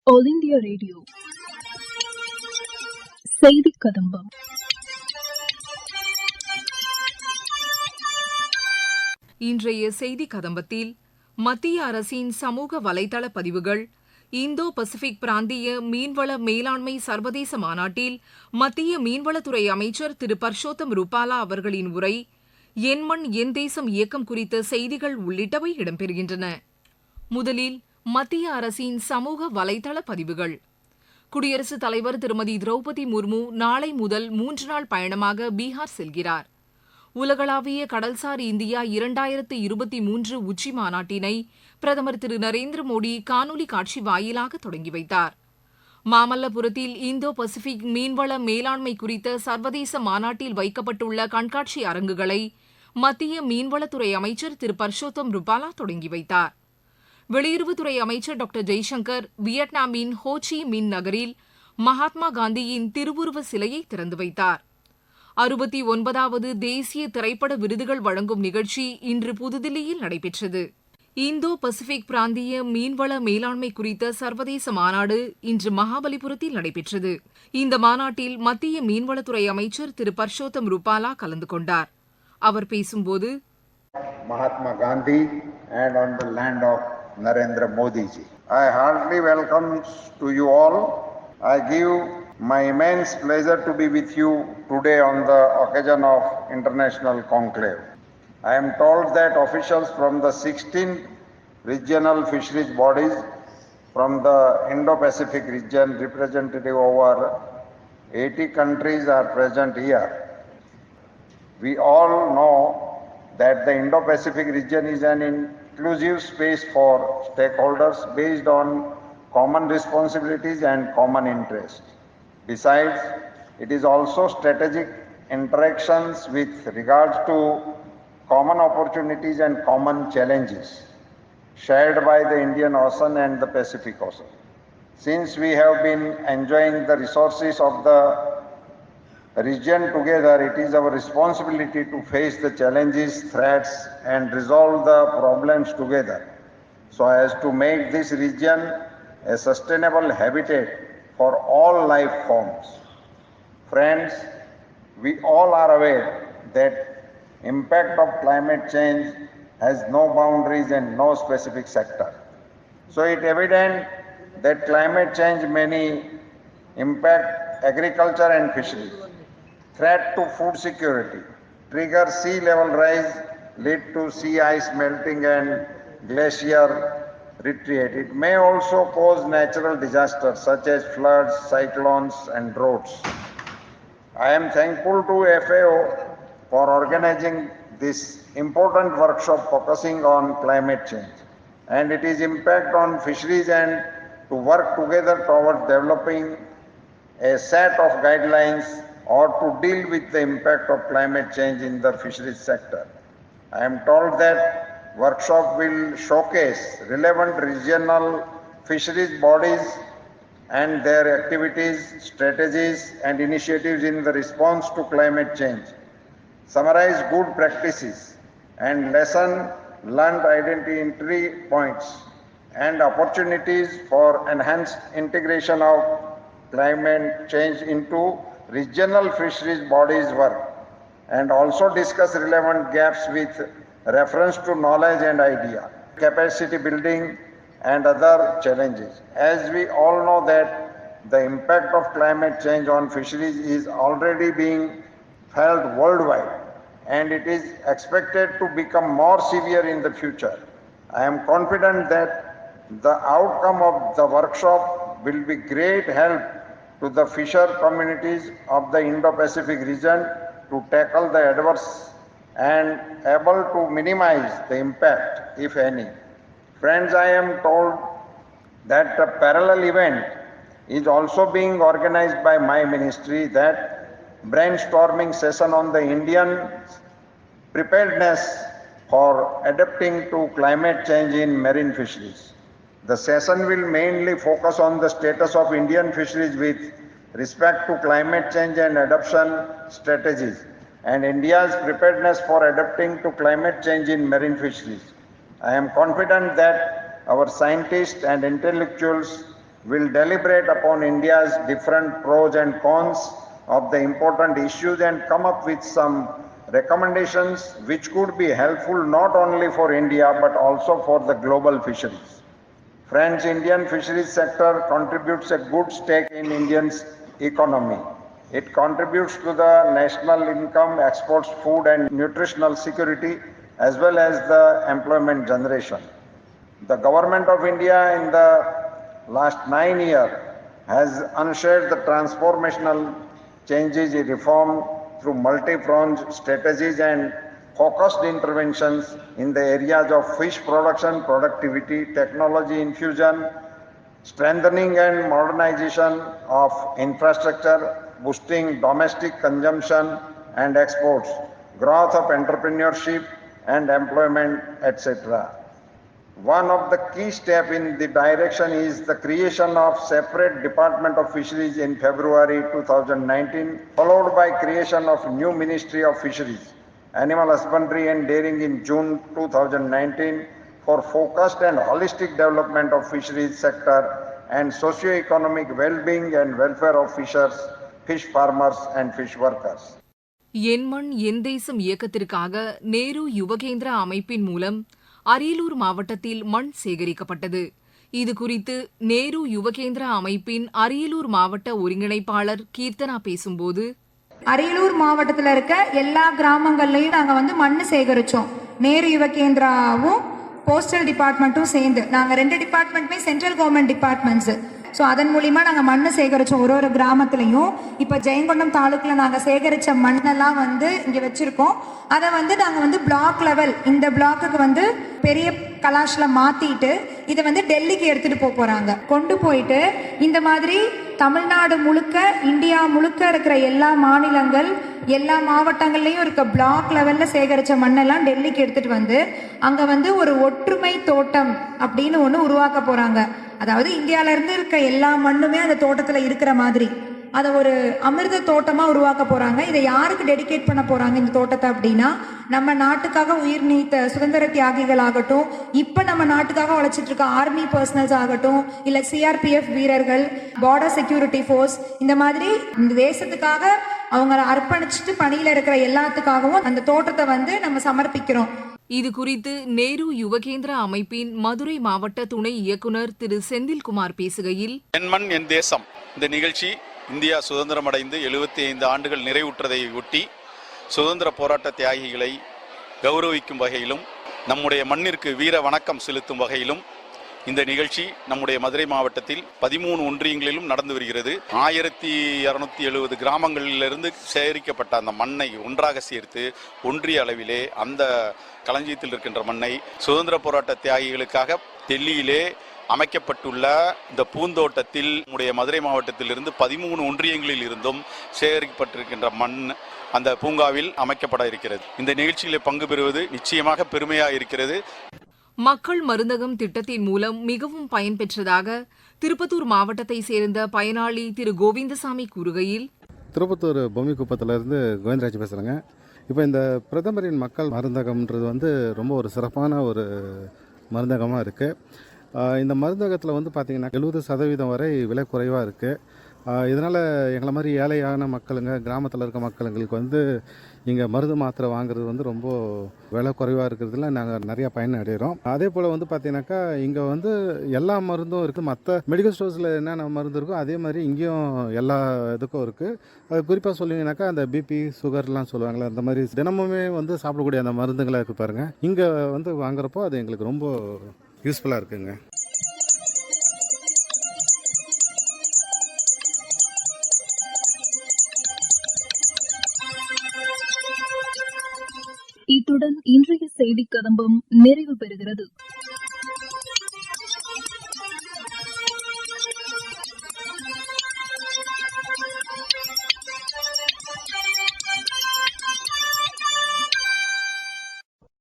All India Radio. Seithikadhambam. இன்றைய செய்தி கதம்பத்தில் மத்திய அரசின் சமூக வலைதள பதிவுகள், இந்தோ பசிபிக் பிராந்திய மீன்வள மேலாண்மை சர்வதேச மாநாட்டில் மத்திய மீன்வளத்துறை அமைச்சர் திரு பர்ஷோத்தம் ருபாலா அவர்களின் உரை, என் மண் என் தேசம் இயக்கம் குறித்த செய்திகள் உள்ளிட்டவை இடம்பெறுகின்றன. முதலில் மத்திய அரசின் சமூக வலைதள பதிவுகள். குடியரசுத் தலைவர் திருமதி திரௌபதி முர்மு நாளை முதல் 3 நாள் பயணமாக பீகார் செல்கிறார். உலகளாவிய கடல்சார் இந்தியா 2023 உச்சி மாநாட்டினை பிரதமர் திரு நரேந்திர மோடி காணொலி காட்சி வாயிலாக தொடங்கி வைத்தார். மாமல்லபுரத்தில் இந்தோ பசிபிக் மீன்வள மேலாண்மை குறித்த சர்வதேச மாநாட்டில் வைக்கப்பட்டுள்ள கண்காட்சி அரங்குகளை மத்திய மீன்வளத்துறை அமைச்சர் திரு பர்ஷோத்தம் ருபாலா தொடங்கி வைத்தார். வெளியுறவுத்துறை அமைச்சர் டாக்டர் ஜெய்சங்கர் வியட்நாமின் ஹோச்சி மின் நகரில் மகாத்மா காந்தியின் திருவுருவ சிலையை திறந்து வைத்தார். 69வது தேசிய திரைப்பட விருதுகள் வழங்கும் நிகழ்ச்சி இன்று புதுதில்லியில் நடைபெற்றது. இந்தோ பசிபிக் பிராந்திய மீன்வள மேலாண்மை குறித்த சர்வதேச மாநாடு இன்று மகாபலிபுரத்தில் நடைபெற்றது. இந்த மாநாட்டில் மத்திய மீன்வளத்துறை அமைச்சர் திரு பர்ஷோத்தம் ருபாலா கலந்து கொண்டார். அவர் பேசும்போது, Mahatma Gandhi and on the land of Narendra Modi ji. I heartily welcome to you all. I give my immense pleasure to be with you today on the occasion of International Conclave. I am told that officials from the 16 regional fisheries bodies from the Indo-Pacific region, representative over 80 countries, are present here. We all know that the Indo-Pacific region is an inclusive space for stakeholders based on common responsibilities and common interests. Besides, it is also strategic interactions with regards to common opportunities and common challenges shared by the Indian Ocean and the Pacific Ocean. Since we have been enjoying the resources of the region together, it is our responsibility to face the challenges, threats, and resolve the problems together, so as to make this region a sustainable habitat for all life forms. Friends, we all are aware that impact of climate change has no boundaries and no specific sector. So it is evident that climate change may impact agriculture and fisheries, threat to food security, trigger sea level rise, lead to sea ice melting and glacier retreat. It may also cause natural disasters such as floods, cyclones, and droughts. I am thankful to FAO for organizing this important workshop focusing on climate change and its impact on fisheries, and to work together towards developing a set of guidelines or to deal with the impact of climate change in the fisheries sector. I am told that workshop will showcase relevant regional fisheries bodies and their activities, strategies, and initiatives in the response to climate change, summarize good practices and lesson learned, identity points and opportunities for enhanced integration of climate change into regional fisheries bodies work, and also discuss relevant gaps with reference to knowledge and idea, capacity building, and other challenges. As we all know that the impact of climate change on fisheries is already being felt worldwide, and it is expected to become more severe in the future. I am confident that the outcome of the workshop will be great help to the fisher communities of the Indo-Pacific region to tackle the adverse and able to minimize the impact, if any. Friends, I am told that a parallel event is also being organized by my ministry, that brainstorming session on the Indian preparedness for adapting to climate change in marine fisheries. The session will mainly focus on the status of Indian fisheries with respect to climate change and adaptation strategies, and India's preparedness for adapting to climate change in marine fisheries. I am confident that our scientists and intellectuals will deliberate upon India's different pros and cons of the important issues and come up with some recommendations which could be helpful not only for India but also for the global fisheries. Friends, Indian fisheries sector contributes a good stake in Indian's economy. It contributes to the national income, exports food and nutritional security as well as the employment generation. The government of India in the last 9 years has unshered the transformational changes in reform through multi-pronged strategies and focused interventions in the areas of fish production, productivity, technology infusion, strengthening and modernization of infrastructure, boosting domestic consumption and exports, growth of entrepreneurship and employment, etc. One of the key steps in the direction is the creation of separate Department of Fisheries in February 2019, followed by creation of new Ministry of Fisheries, Animal Husbandry and Dairying in June 2019 for focused and holistic development of fisheries sector and socio-economic well-being and welfare of fishers, fish farmers and fish workers. என் மண் என் தேசம் இயக்கத்திற்காக நேரு யுவகேந்திரா அமைப்பின் மூலம் அரியலூர் மாவட்டத்தில் மண் சேகரிக்கப்பட்டது. இதுகுறித்து நேரு யுவகேந்திரா அமைப்பின் அரியலூர் மாவட்ட ஒருங்கிணைப்பாளர் கீர்த்தனா பேசும்போது, அரியலூர் மாவட்டத்தில் இருக்க எல்லா கிராமங்கள்லையும் நாங்கள் மண் சேகரித்தோம். நேரு யுவகேந்திராவும் போஸ்டல் டிபார்ட்மெண்ட்டும் சேர்ந்து நாங்கள் 2 டிபார்ட்மெண்ட்டுமே சென்ட்ரல் கவர்மெண்ட் டிபார்ட்மெண்ட்ஸு. ஸோ அதன் மூலிமா நாங்கள் மண் சேகரித்தோம் ஒரு கிராமத்துலையும். இப்போ ஜெயங்கொண்டம் தாலுக்கில் நாங்கள் சேகரித்த மண்ணெல்லாம் இங்கே வச்சுருக்கோம். அதை நாங்கள் பிளாக் லெவல் இந்த பிளாக்குக்கு பெரிய கலாஷில் மாற்றிட்டு இதை டெல்லிக்கு எடுத்துகிட்டு போகிறாங்க. கொண்டு போயிட்டு இந்த மாதிரி தமிழ்நாடு முழுக்க இந்தியா முழுக்க இருக்கிற எல்லா மாநிலங்கள் எல்லா மாவட்டங்கள்லையும் இருக்க பிளாக் லெவலில் சேகரித்த மண்ணெல்லாம் டெல்லிக்கு எடுத்துகிட்டு அங்கே ஒரு ஒற்றுமை தோட்டம் அப்படின்னு ஒன்று உருவாக்க போகிறாங்க. அதாவது இந்தியாவிலேருந்து இருக்க எல்லா மண்ணுமே அந்த தோட்டத்தில் இருக்கிற மாதிரி அதை ஒரு அமிர்த தோட்டமாக உருவாக்க போகிறாங்க. இதை யாருக்கு டெடிகேட் பண்ண போகிறாங்க இந்த தோட்டத்தை அப்படின்னா, நம்ம நாட்டுக்காக உயிர் நீத்த சுதந்திர தியாகிகள் ஆகட்டும், இப்போ நம்ம நாட்டுக்காக உழைச்சிட்டு இருக்க ஆர்மி பர்சனல்ஸ் ஆகட்டும், இல்லை சிஆர்பிஎஃப் வீரர்கள், பார்டர் செக்யூரிட்டி ஃபோர்ஸ், இந்த மாதிரி இந்த தேசத்துக்காக அவங்க அர்ப்பணிச்சுட்டு பணியில் இருக்கிற எல்லாத்துக்காகவும் அந்த தோட்டத்தை நம்ம சமர்ப்பிக்கிறோம். இது குறித்து நேரு யுவகேந்திரா அமைப்பின் மதுரை மாவட்ட துணை இயக்குனர் திரு செந்தில்குமார் பேசுகையில், என் மண் என் தேசம் இந்த நிகழ்ச்சி இந்தியா சுதந்திரம் அடைந்து 75 ஆண்டுகள் நிறைவுற்றதை ஒட்டி சுதந்திர போராட்ட தியாகிகளை கௌரவிக்கும் வகையிலும் நம்முடைய மண்ணிற்கு வீர வணக்கம் செலுத்தும் வகையிலும் இந்த நிகழ்ச்சி நம்முடைய மதுரை மாவட்டத்தில் 13 ஒன்றியங்களிலும் நடந்து வருகிறது. 1270 கிராமங்களிலிருந்து சேகரிக்கப்பட்ட அந்த மண்ணை ஒன்றாக சேர்த்து ஒன்றிய அளவிலே அந்த களஞ்சியத்தில் இருக்கின்ற மண்ணை சுதந்திர போராட்ட தியாகிகளுக்காக டெல்லியிலே அமைக்கப்பட்டுள்ள இந்த பூந்தோட்டத்தில் நம்முடைய மதுரை மாவட்டத்திலிருந்து 13 ஒன்றியங்களில் இருந்தும் சேகரிக்கப்பட்டிருக்கின்ற மண் அந்த பூங்காவில் அமைக்கப்பட இருக்கிறது. இந்த நிகழ்ச்சியில் பங்கு பெறுவது நிச்சயமாக பெருமையாக இருக்கிறது. மக்கள் மருந்தகம் திட்டத்தின் மூலம் மிகவும் பயன்பெற்றதாக திருப்பத்தூர் மாவட்டத்தை சேர்ந்த பயனாளி திரு கோவிந்தசாமி கூறுகையில், திருப்பத்தூர் பொம்மிக்குப்பத்திலிருந்து கோவிந்தராஜ் பேசுகிறேங்க. இப்போ இந்த பிரதமரின் மக்கள் மருந்தகம்ன்றது ரொம்ப ஒரு சிறப்பான ஒரு மருந்தகமாக இருக்குது. இந்த மருந்தகத்தில் பார்த்திங்கன்னா 70% வரை விலை குறைவாக இருக்குது. இதனால் எங்களை மாதிரி ஏழையான மக்களுங்க, கிராமத்தில் இருக்க மக்களுங்களுக்கு இங்கே மருந்து மாத்திரை வாங்குறது ரொம்ப விலை குறைவாக இருக்கிறதுல நாங்கள் நிறையா பயன் அடைகிறோம். அதே போல் பார்த்திங்கனாக்கா இங்கே எல்லா மருந்தும் இருக்குது. மற்ற மெடிக்கல் ஸ்டோர்ஸில் என்னென்ன மருந்து இருக்கோ அதே மாதிரி இங்கேயும் எல்லா இதுக்கும் இருக்குது. அது குறிப்பாக சொல்லிங்கனாக்கா அந்த பிபி சுகர்லாம் சொல்லுவாங்களே, அந்த மாதிரி தினமுமே சாப்பிடக்கூடிய அந்த மருந்துங்களை இருக்குது பாருங்கள். இங்கே வாங்குறப்போ அது எங்களுக்கு ரொம்ப யூஸ்ஃபுல்லாக இருக்குங்க. இத்துடன் இன்றைய செய்திக் கதம்பம் நிறைவு பெறுகிறது.